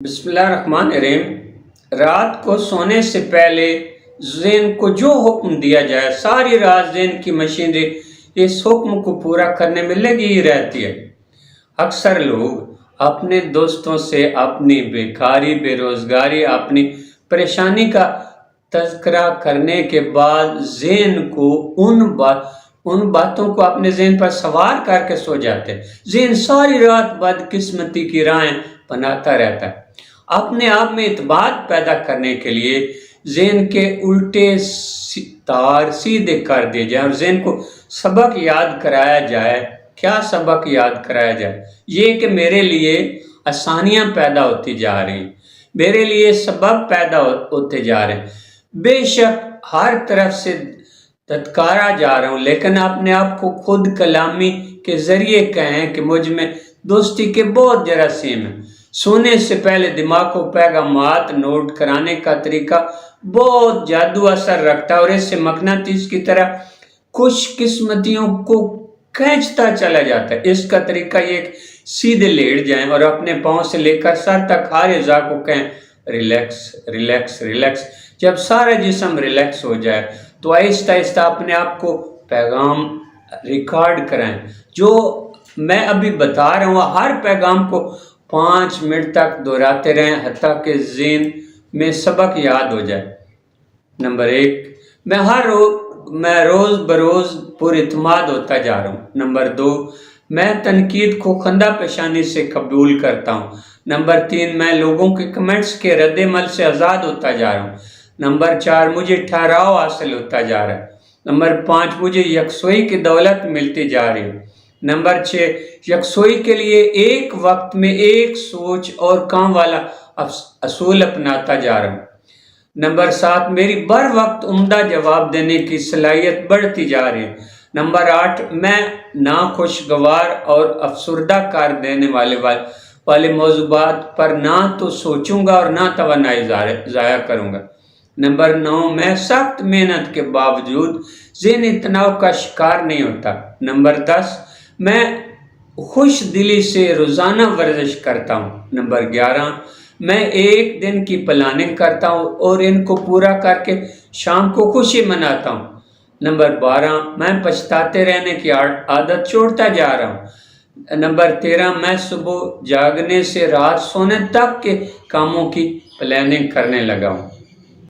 بسم اللہ الرحمن الرحیم۔ رات کو سونے سے پہلے ذہن کو جو حکم دیا جائے ساری رات ذہن کی مشینری اس حکم کو پورا کرنے میں لگی ہی رہتی ہے۔ اکثر لوگ اپنے دوستوں سے اپنی بیکاری، بے روزگاری، اپنی پریشانی کا تذکرہ کرنے کے بعد ذہن کو ان باتوں کو اپنے ذہن پر سوار کر کے سو جاتے ہیں۔ ذہن ساری رات بدقسمتی کی راہیں بناتا رہتا ہے۔ اپنے آپ میں اعتماد پیدا کرنے کے لیے ذہن کے الٹے تار سیدھے کر دیے جائیں اور ذہن کو سبق یاد کرایا جائے۔ کیا سبق یاد کرایا جائے؟ یہ کہ میرے لیے آسانیاں پیدا ہوتی جا رہی ہیں، میرے لیے سبب پیدا ہوتے جا رہے ہیں۔ بے شک ہر طرف سے دھتکارا جا رہا ہوں، لیکن اپنے آپ کو خود کلامی کے ذریعے کہیں کہ مجھ میں دوستی کے بہت جراثیم ہیں۔ سونے سے پہلے دماغ کو پیغامات نوٹ کرانے کا طریقہ بہت جادو اثر رکھتا ہے اور اس سے مقناطیس کی طرح خوش قسمتیوں کو کھینچتا چلا جاتا ہے۔ اس کا طریقہ یہ کہ سیدھے لیٹ جائیں اور اپنے پاؤں سے لے کر سر تک ہر اعضاء کو کہیں ریلیکس ریلیکس ریلیکس۔ جب سارا جسم ریلیکس ہو جائے تو آہستہ آہستہ اپنے آپ کو پیغام ریکارڈ کرائیں جو میں ابھی بتا رہا ہوں۔ ہر پیغام کو 5 منٹ تک دہراتے رہیں حتیٰ کہ ذہن میں سبق یاد ہو جائے۔ نمبر 1، میں روز بروز پر اعتماد ہوتا جا رہا ہوں۔ نمبر 2، میں تنقید کو خندہ پیشانی سے قبول کرتا ہوں۔ نمبر 3، میں لوگوں کے کمنٹس کے رد عمل سے آزاد ہوتا جا رہا ہوں۔ نمبر 4، مجھے ٹھہراؤ حاصل ہوتا جا رہا ہے۔ نمبر 5، مجھے یکسوئی کی دولت ملتی جا رہی ہے۔ نمبر 6، یکسوئی کے لیے ایک وقت میں ایک سوچ اور کام والا اصول اپناتا جا رہا ہوں۔ نمبر 7، میری بر وقت عمدہ جواب دینے کی صلاحیت بڑھتی جا رہی ہے۔ نمبر 8، میں ناخوشگوار اور افسردہ کر دینے والے موضوعات پر نہ تو سوچوں گا اور نہ توانائی ضائع کروں گا۔ نمبر 9، میں سخت محنت کے باوجود ذہنی تناؤ کا شکار نہیں ہوتا۔ نمبر 10، میں خوش دلی سے روزانہ ورزش کرتا ہوں۔ نمبر 11، میں ایک دن کی پلاننگ کرتا ہوں اور ان کو پورا کر کے شام کو خوشی مناتا ہوں۔ نمبر 12، میں پچھتاتے رہنے کی عادت چھوڑتا جا رہا ہوں۔ نمبر 13، میں صبح جاگنے سے رات سونے تک کے کاموں کی پلاننگ کرنے لگا ہوں۔